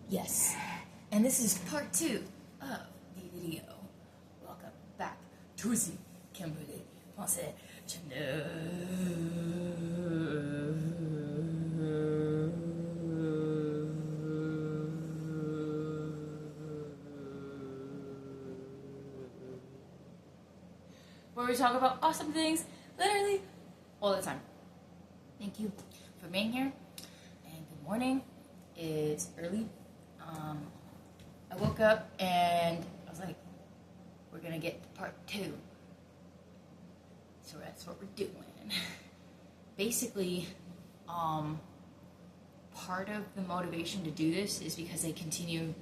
Yes, and this is part 2 of the video. Welcome back to the Kimberly Français channel. Where we talk about awesome things literally all the time. Thank you for being here, and good morning. It's early. I woke up and I was like, we're gonna get to part 2. So that's what we're doing. Basically, part of the motivation to do this is because they continue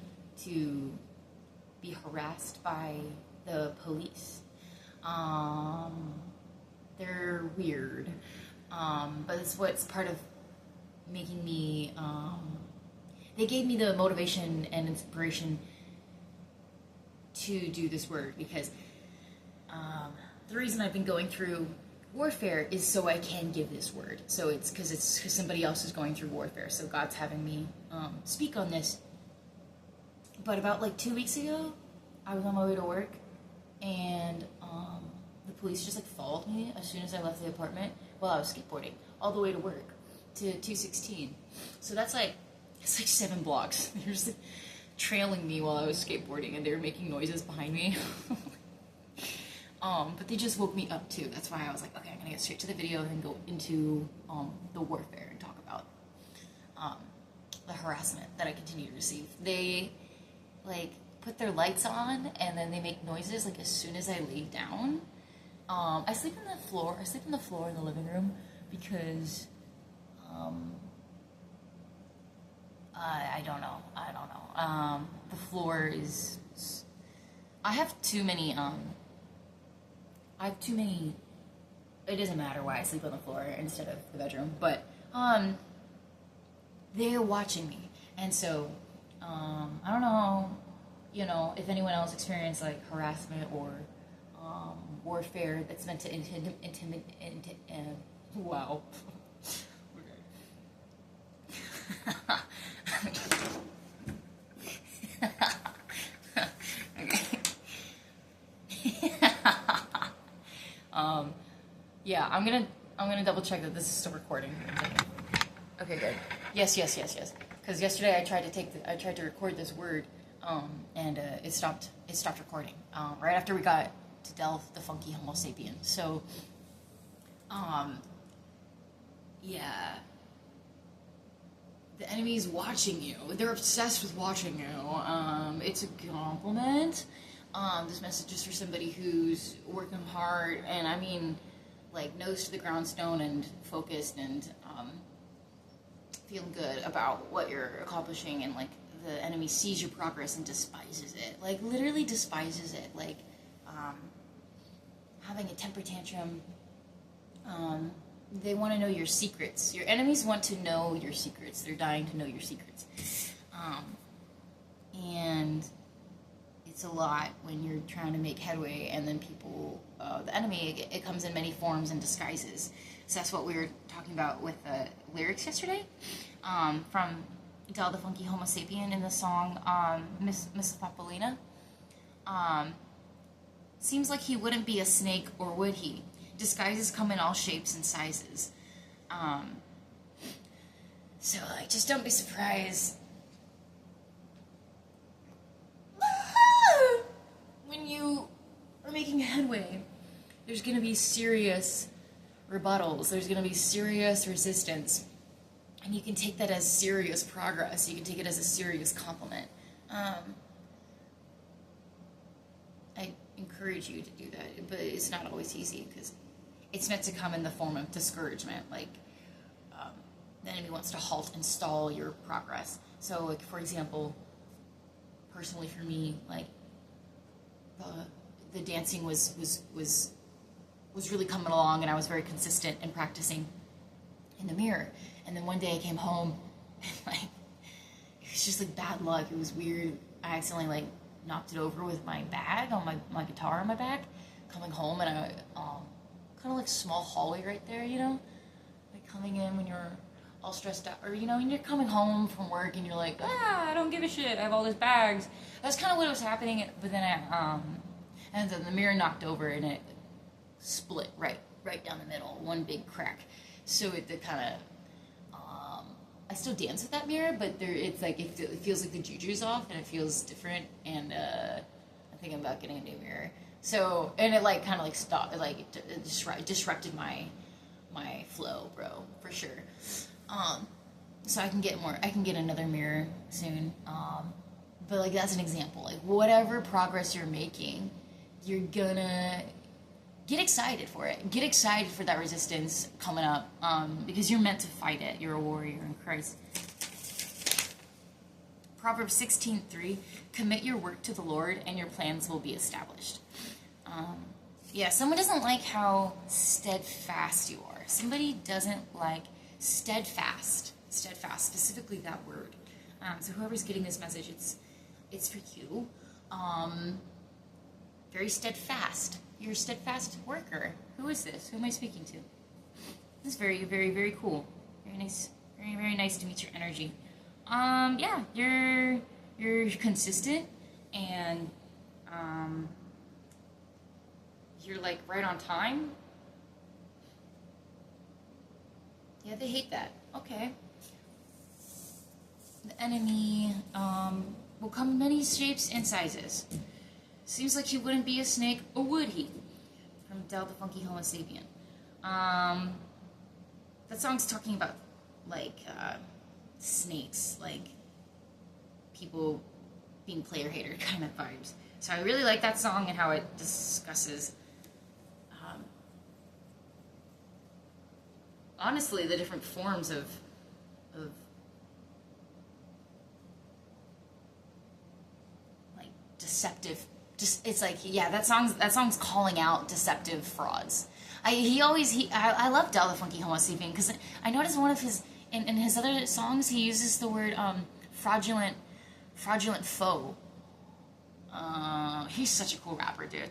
to be harassed by the police. They're weird, but it's what's part of making me, they gave me the motivation and inspiration to do this work because the reason I've been going through warfare is so I can give this word. So it's because somebody else is going through warfare. So God's having me speak on this. But about like 2 weeks ago, I was on my way to work, and the police just like followed me as soon as I left the apartment while I was skateboarding all the way to work to 216. So that's like, it's like 7 blocks. They're just like trailing me while I was skateboarding, and they were making noises behind me. But they just woke me up too. That's why I was like, okay, I'm gonna get straight to the video and then go into the warfare and talk about the harassment that I continue to receive. They like put their lights on, and then they make noises like as soon as I lay down. I sleep on the floor. I sleep on the floor in the living room because I don't know. The floor is. I have too many. It doesn't matter why I sleep on the floor instead of the bedroom, but they're watching me, and so I don't know. You know, if anyone else experienced like harassment or warfare that's meant to intimidate. Wow. Yeah, I'm gonna double check that this is still recording. Okay, good. Yes. Because yesterday I tried to record this word, and it stopped recording right after we got to delve the funky Homo sapien. So, yeah. The enemy's watching you. They're obsessed with watching you. It's a compliment. This message is for somebody who's working hard, and I mean, like, nose to the grindstone and focused and feeling good about what you're accomplishing, and like the enemy sees your progress and despises it. Like, literally despises it. Like, having a temper tantrum. They want to know your secrets. Your enemies want to know your secrets. They're dying to know your secrets. And it's a lot when you're trying to make headway, and then people, the enemy, it comes in many forms and disguises. So that's what we were talking about with the lyrics yesterday, from Del the Funky Homo Sapien in the song Miss Papolina. Seems like he wouldn't be a snake, or would he? Disguises come in all shapes and sizes. So, like, just don't be surprised when you are making headway. There's going to be serious rebuttals. There's going to be serious resistance. And you can take that as serious progress. You can take it as a serious compliment. I encourage you to do that, but it's not always easy because it's meant to come in the form of discouragement. Like, the enemy wants to halt and stall your progress. So, like, for example, personally for me, like, the dancing was really coming along, and I was very consistent in practicing in the mirror. And then one day I came home, and like, it was just like bad luck. It was weird. I accidentally like knocked it over with my bag on my guitar on my back, coming home, and I kind of like small hallway right there, you know, like coming in when you're all stressed out, or and you're coming home from work and you're like, I don't give a shit, I have all these bags. That's kind of what was happening, but then and then the mirror knocked over and it split right down the middle, one big crack. So it kind of, I still dance with that mirror, but it's like it feels like the juju's off and it feels different, and I think I'm about getting a new mirror. So, and it like kind of like stopped, it disrupted my flow, bro, for sure. So I can get another mirror soon. But like that's an example. Like whatever progress you're making, you're gonna get excited for it. Get excited for that resistance coming up, because you're meant to fight it. You're a warrior in Christ. Proverbs 16:3, commit your work to the Lord and your plans will be established. Someone doesn't like how steadfast you are. Somebody doesn't like steadfast, specifically that word. So whoever's getting this message, it's for you. Very steadfast. You're a steadfast worker. Who is this? Who am I speaking to? This is very, very, very cool. Very nice. Very, very nice to meet your energy. You're consistent, and you're like right on time. Yeah, they hate that. Okay. The enemy will come in many shapes and sizes. Seems like he wouldn't be a snake, or would he? From Del the Funky Homo Sapien. That song's talking about like snakes, like people being player hater kind of vibes. So I really like that song and how it discusses honestly the different forms of like deceptive. It's like, yeah, that song's calling out deceptive frauds. I love Del the Funky Homo Sapien because I noticed one of his in his other songs he uses the word fraudulent foe. He's such a cool rapper, dude.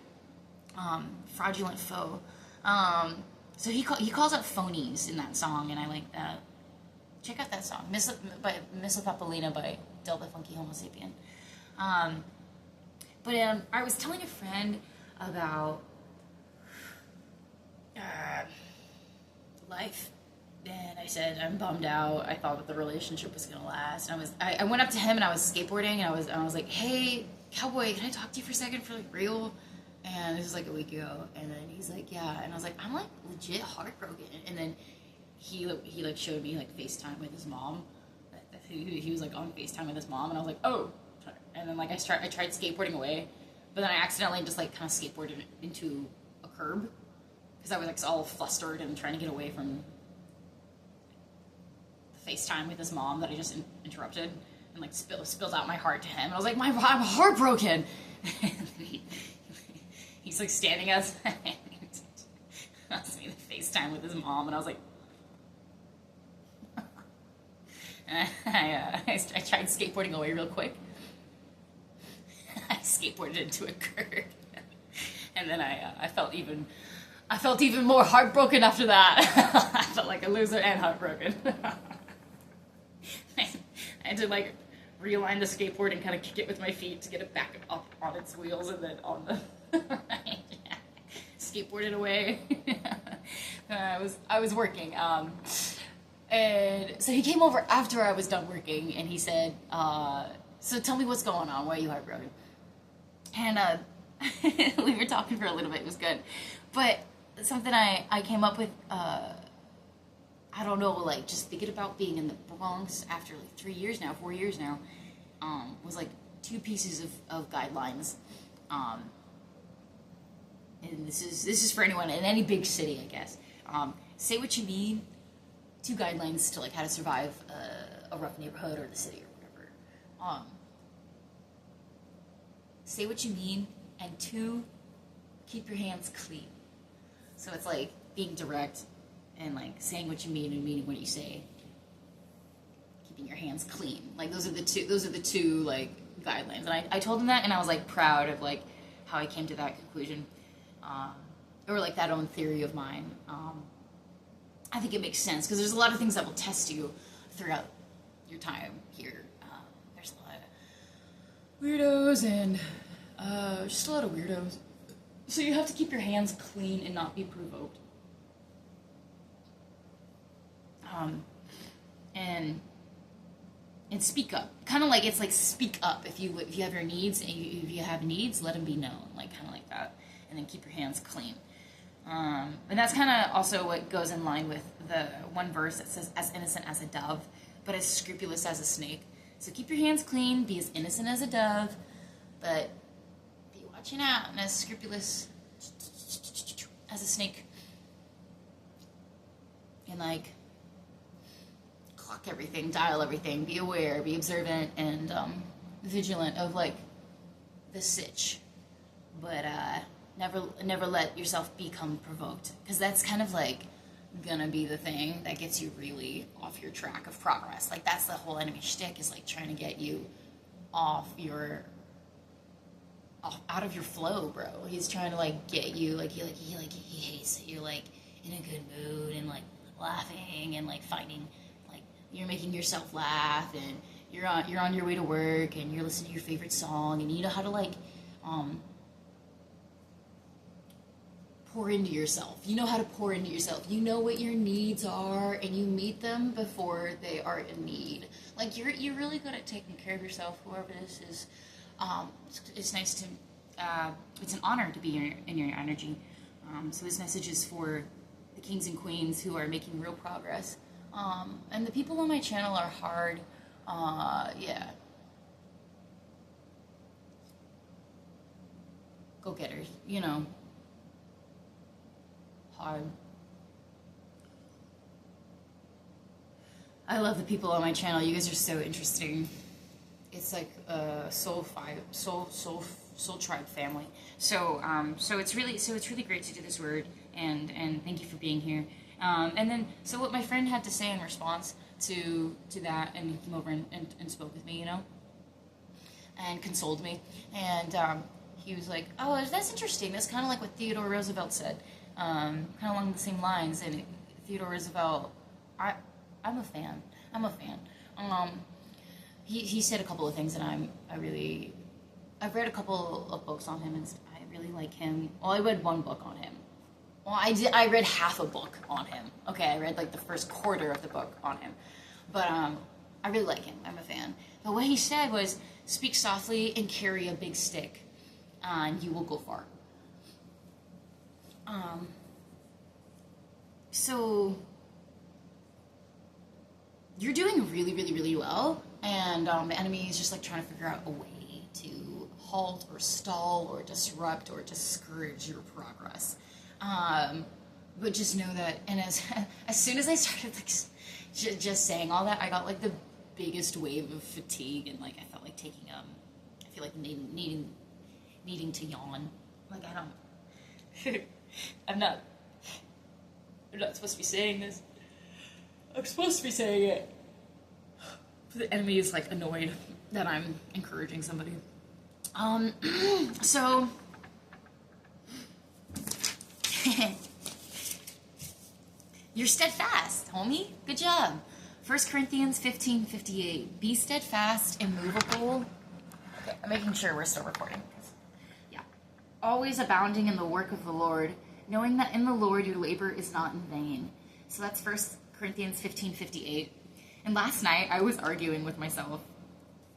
Fraudulent foe. So he calls out phonies in that song, and I like that. Check out that song, Miss Papalina by Del the Funky Homo Sapien. But I was telling a friend about life, and I said I'm bummed out. I thought that the relationship was gonna last. And I went up to him and I was skateboarding, and I was like, "Hey, cowboy, can I talk to you for a second for like real?" And this was like a week ago, and then he's like, "Yeah," and I was like, "I'm like legit heartbroken." And then he like showed me like FaceTime with his mom. He was like on FaceTime with his mom, and I was like, "Oh." And then like I tried skateboarding away, but then I accidentally just like kind of skateboarded into a curb because I was like all flustered and trying to get away from the FaceTime with his mom that I just interrupted, and like spilled out my heart to him. And I was like, I'm heartbroken. He's like standing outside. Asked me to FaceTime with his mom, and I was like, I tried skateboarding away real quick. I skateboarded into a curb, and then I felt even more heartbroken after that. I felt like a loser and heartbroken. I had to like realign the skateboard and kind of kick it with my feet to get it back up on its wheels, and then on the skateboarded away. I was working, and so he came over after I was done working, and he said, "So tell me what's going on. Why are you heartbroken?" And we were talking for a little bit. It was good, but something I came up with. I don't know, like just thinking about being in the Bronx after like 4 years now, was like 2 pieces of guidelines. And this is for anyone in any big city, I guess. Say what you mean. 2 guidelines to like how to survive a rough neighborhood or the city or whatever. Say what you mean, and 2, keep your hands clean. So it's like being direct and like saying what you mean and meaning what you say. Keeping your hands clean. Like those are the two like guidelines. And I told him that, and I was like proud of like how I came to that conclusion. Or like that own theory of mine. I think it makes sense because there's a lot of things that will test you throughout your time here. There's a lot of weirdos and just a lot of weirdos. So you have to keep your hands clean and not be provoked. And speak up. Kind of like, it's like speak up. If you have your needs, and if you have needs, let them be known. Like, kind of like that. And then keep your hands clean. And that's kind of also what goes in line with the one verse that says, as innocent as a dove, but as scrupulous as a snake. So keep your hands clean, be as innocent as a dove, but be watching out and as scrupulous as a snake. And like, clock everything, dial everything, be aware, be observant, and vigilant of like the sitch. But never let yourself become provoked, because that's kind of like gonna be the thing that gets you really off your track of progress. Like, that's the whole enemy shtick, is like trying to get you out of your flow, bro. He's trying to like get you like he hates that you're like in a good mood and like laughing and like finding like you're making yourself laugh, and you're on your way to work and you're listening to your favorite song, and you know how to like pour into yourself. You know how to pour into yourself. You know what your needs are, and you meet them before they are in need. Like, you're really good at taking care of yourself, whoever this is. It's nice to, it's an honor to be in your energy. So this message is for the kings and queens who are making real progress. And the people on my channel are hard. Yeah. Go-getters, you know. Hard. I love the people on my channel. You guys are so interesting. It's like a soul tribe family. So it's really great to do this word, and thank you for being here. And then so what my friend had to say in response to that, and he came over and spoke with me, you know, and consoled me, and he was like, oh, that's interesting. That's kind of like what Theodore Roosevelt said. Kind of along the same lines. And Theodore Roosevelt, I'm a fan. He said a couple of things, and I've read a couple of books on him, and I really like him. Well, I read one book on him. Well, I read half a book on him. Okay, I read like the first quarter of the book on him. But I really like him. I'm a fan. But what he said was, speak softly and carry a big stick, and you will go far. So you're doing really, really, really well, and the enemy is just like trying to figure out a way to halt or stall or disrupt or discourage your progress. But just know that, and as soon as I started like just saying all that, I got like the biggest wave of fatigue, and like I felt like taking I feel like needing to yawn. Like, I don't. I'm not supposed to be saying this. I'm supposed to be saying it. The enemy is like annoyed that I'm encouraging somebody. So you're steadfast, homie. Good job. 1 Corinthians 15:58. Be steadfast, immovable. Okay, I'm making sure we're still recording. Yeah. Always abounding in the work of the Lord, knowing that in the Lord your labor is not in vain. So that's 1 Corinthians 15:58. And last night I was arguing with myself.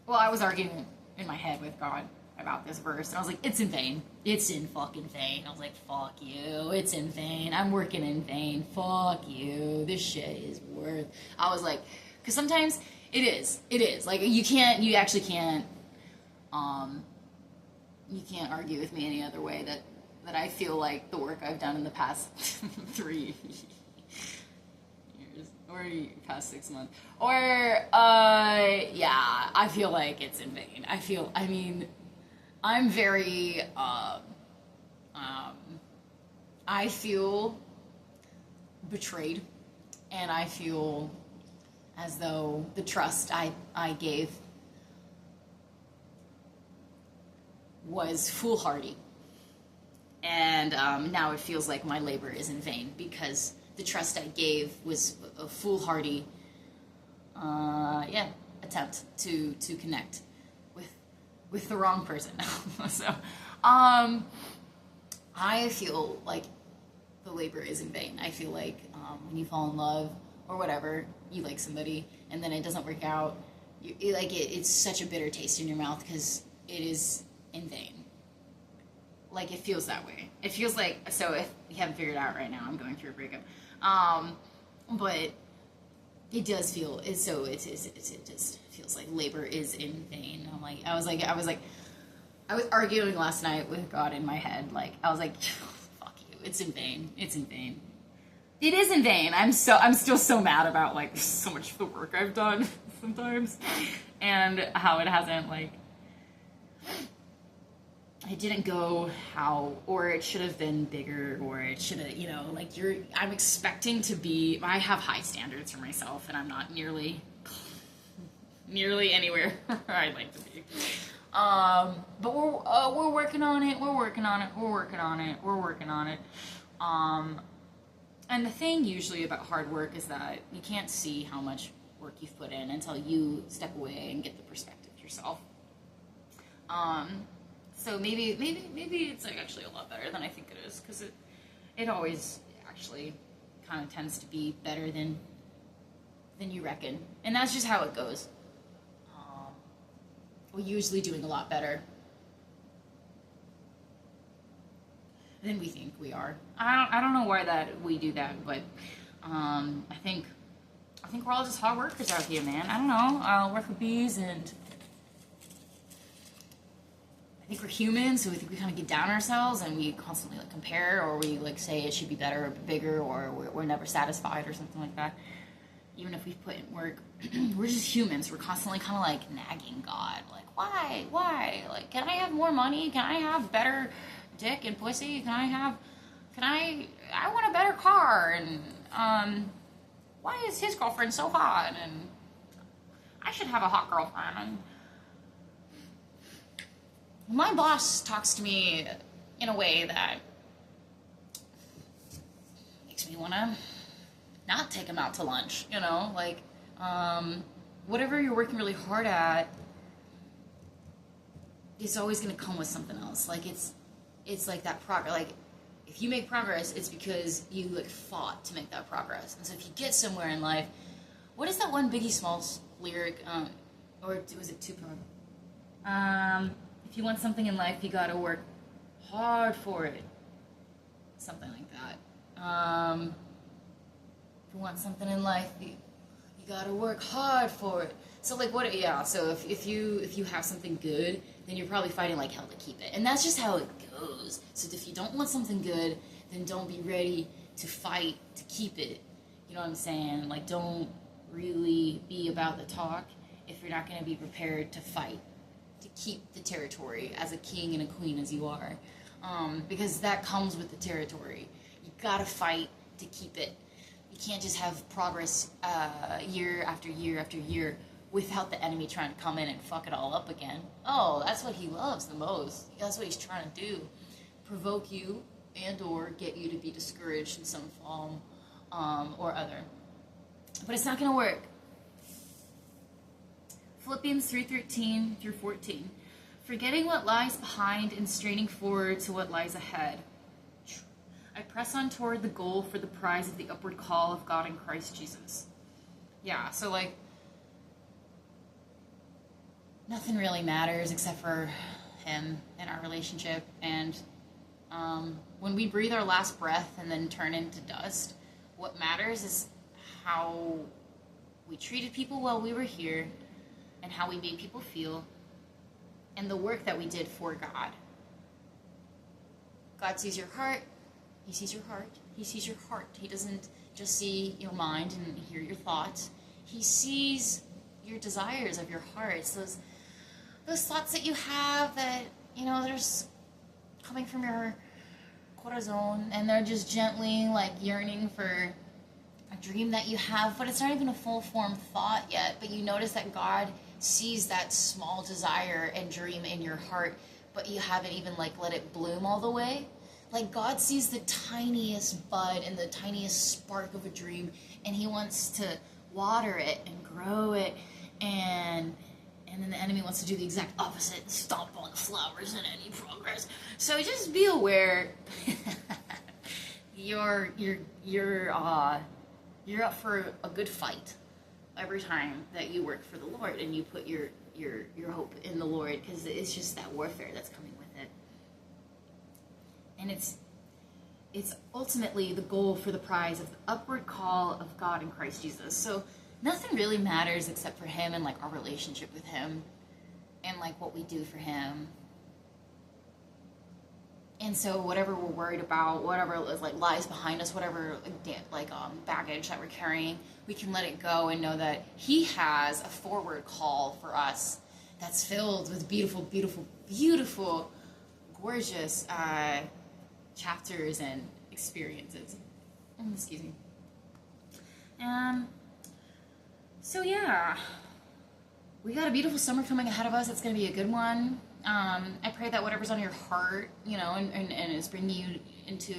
Well, I was arguing in my head with God about this verse, and I was like, it's in vain. It's in fucking vain. I was like, fuck you. It's in vain. I'm working in vain. Fuck you. This shit is worth. I was like, because sometimes it is. It is. Like, you actually can't argue with me any other way that I feel like the work I've done in the past 3 years, or past 6 months, or yeah, I feel like it's in vain. I'm very I feel betrayed, and I feel as though the trust I gave was foolhardy. And now it feels like my labor is in vain, because the trust I gave was a foolhardy, attempt to connect with the wrong person. So, I feel like the labor is in vain. I feel like when you fall in love or whatever, you like somebody, and then it doesn't work out, it's such a bitter taste in your mouth because it is in vain. Like, it feels that way. It feels like, so if you haven't figured it out right now, I'm going through a breakup. But it does feel, it just feels like labor is in vain. I was arguing last night with God in my head. Like, I was like, fuck you, it's in vain. It's in vain. It is in vain. I'm still so mad about, like, so much of the work I've done sometimes. And how it hasn't, like, it didn't go how, or it should have been bigger, or it should have, I'm expecting to be, I have high standards for myself, and I'm not nearly anywhere where I'd like to be. But we're working on it, and the thing usually about hard work is that you can't see how much work you've put in until you step away and get the perspective yourself. So maybe it's like actually a lot better than I think it is, because it always actually kind of tends to be better than you reckon, and that's just how it goes. We're usually doing a lot better than we think we are. I don't know why that we do that, but I think we're all just hard workers out here, man. I don't know. Work with bees, and I think we're humans, so we think we kind of get down on ourselves, and we constantly like compare, or we like say it should be better or bigger, or we're never satisfied or something like that. Even if we've put in work, we're just humans. We're constantly kind of like nagging God, like, why? Like, can I have more money? Can I have better dick and pussy? I want a better car, and why is his girlfriend so hot? And I should have a hot girlfriend. And my boss talks to me in a way that makes me want to not take him out to lunch, whatever you're working really hard at, it's always going to come with something else. Like, it's like that progress. Like, if you make progress, it's because you like fought to make that progress. And so if you get somewhere in life, what is that one Biggie Smalls lyric, or was it Tupac? If you want something in life, you gotta work hard for it. Something like that. If you want something in life, you gotta work hard for it. So like what? Yeah. So if you have something good, then you're probably fighting like hell to keep it, and that's just how it goes. So if you don't want something good, then don't be ready to fight to keep it. You know what I'm saying? Like, don't really be about the talk if you're not going to be prepared to fight to keep the territory as a king and a queen as you are, because that comes with the territory. You gotta fight to keep it. You can't just have progress year after year after year without the enemy trying to come in and fuck it all up again. Oh, that's what he loves the most. That's what he's trying to do. Provoke you and or get you to be discouraged in some form or other. But it's not going to work. Phillipians 3:13 through 14. Forgetting what lies behind and straining forward to what lies ahead. I press on toward the goal for the prize of the upward call of God in Christ Jesus. Yeah, so like, nothing really matters except for him and our relationship. And when we breathe our last breath and then turn into dust, what matters is how we treated people while we were here and how we made people feel and the work that we did for God. God sees your heart. He sees your heart. He sees your heart. He doesn't just see your mind and hear your thoughts. He sees your desires of your heart. It's those thoughts that you have that, they're just coming from your corazon, and they're just gently like yearning for a dream that you have, but it's not even a full-formed thought yet. But you notice that God sees that small desire and dream in your heart, but you haven't even like let it bloom all the way. Like, God sees the tiniest bud and the tiniest spark of a dream, and he wants to water it and grow it, and then the enemy wants to do the exact opposite and stomp on the flowers and any progress. So just be aware. You're up for a good fight every time that you work for the Lord and you put your hope in the Lord, because it's just that warfare that's coming with it. And it's ultimately the goal for the prize of the upward call of God in Christ Jesus. So nothing really matters except for him and like our relationship with him and like what we do for him. And so whatever we're worried about, whatever is like lies behind us, whatever baggage that we're carrying, we can let it go and know that he has a forward call for us that's filled with beautiful, beautiful, beautiful, gorgeous chapters and experiences. Excuse me. So yeah, we got a beautiful summer coming ahead of us. It's going to be a good one. I pray that whatever's on your heart, and is bringing you into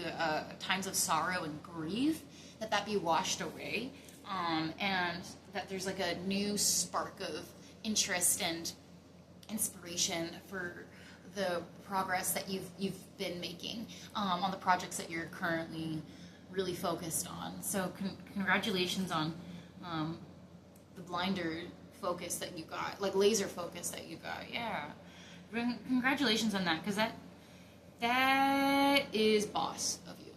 times of sorrow and grief, that be washed away, and that there's like a new spark of interest and inspiration for the progress that you've been making on the projects that you're currently really focused on. So congratulations on the blinder focus that you got, like laser focus that you got. Yeah. Congratulations on that, because that is boss of you.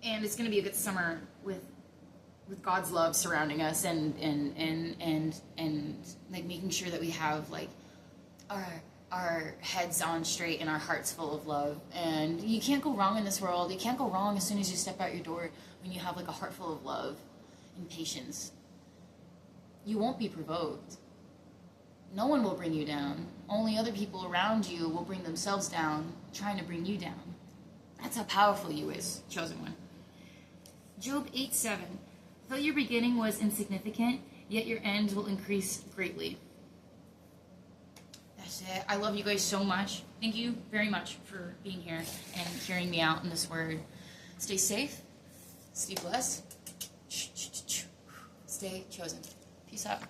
And it's going to be a good summer with God's love surrounding us and like making sure that we have like our heads on straight and our hearts full of love. And you can't go wrong in this world. You can't go wrong as soon as you step out your door when you have like a heart full of love and patience. You won't be provoked. No one will bring you down. Only other people around you will bring themselves down, trying to bring you down. That's how powerful you is, chosen one. Job 8:7. Though your beginning was insignificant, yet your end will increase greatly. That's it. I love you guys so much. Thank you very much for being here and hearing me out in this word. Stay safe. Stay blessed. Stay chosen. Peace out.